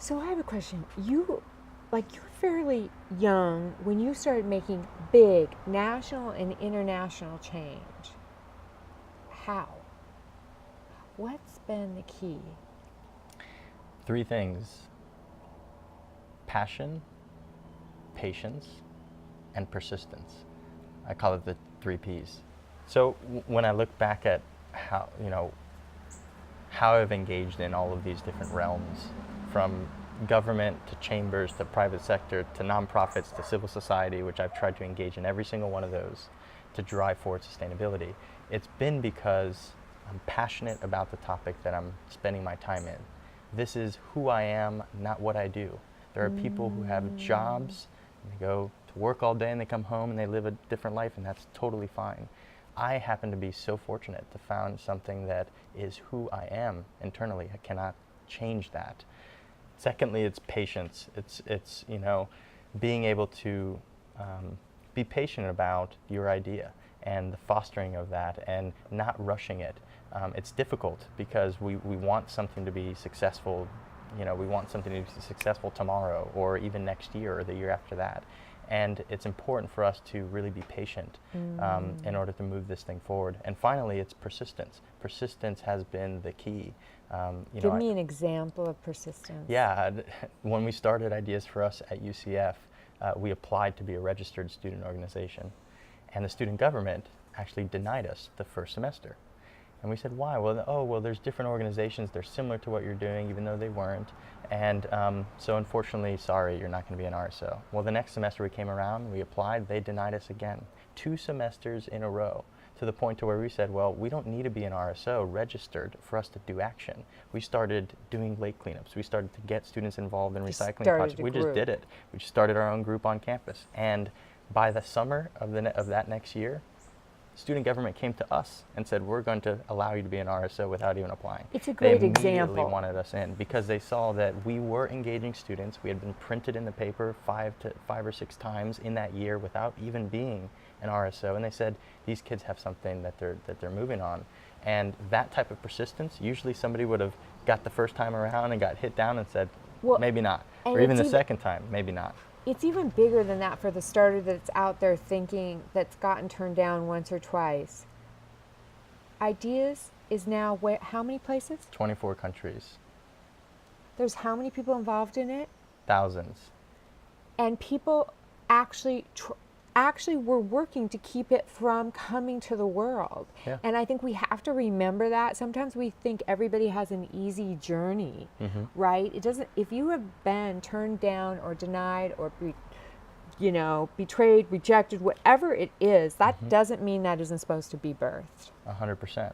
So I have a question. You're fairly young when you started making big national and international change. How? What's been the key? Three things: passion, patience, and persistence. I call it the three P's. So when I look back at how I've engaged in all of these different realms, from government to chambers to private sector to nonprofits to civil society, which I've tried to engage in every single one of those to drive forward sustainability, it's been because I'm passionate about the topic that I'm spending my time in. This is who I am, not what I do. There are people who have jobs, and they go to work all day and they come home and they live a different life, and that's totally fine. I happen to be so fortunate to found something that is who I am internally. I cannot change that. Secondly, it's patience. It's being able to be patient about your idea and the fostering of that and not rushing it. It's difficult because we want something to be successful. We want something to be successful tomorrow or even next year or the year after that. And it's important for us to really be patient in order to move this thing forward. And finally, it's persistence. Persistence has been the key. Give me an example of persistence. Yeah, when we started Ideas for Us at UCF, we applied to be a registered student organization. And the student government actually denied us the first semester. And we said, why? Well, there's different organizations. They're similar to what you're doing, even though they weren't. And so unfortunately, sorry, you're not going to be an RSO. Well, the next semester we came around, we applied, they denied us again. 2 semesters in a row, to the point to where we said, well, we don't need to be an RSO registered for us to do action. We started doing lake cleanups. We started to get students involved in recycling projects. We just did it. We just started our own group on campus. And by the summer of that next year, student government came to us and said, we're going to allow you to be an RSO without even applying. It's a great example. They example. immediately wanted us in because they saw that we were engaging students. We had been printed in the paper 5 or 6 times in that year without even being an RSO. And they said, these kids have something that they're moving on. And that type of persistence, usually somebody would have got the first time around and got hit down and said, maybe not. Or even the second time, maybe not. It's even bigger than that for the starter that's out there thinking, that's gotten turned down once or twice. Ideas is now how many places? 24 countries. There's how many people involved in it? Thousands. And people actually were working to keep it from coming to the world. Yeah. And I think we have to remember that. Sometimes we think everybody has an easy journey, right? It doesn't. If you have been turned down or denied or betrayed, rejected, whatever it is, that doesn't mean that isn't supposed to be birthed. 100%.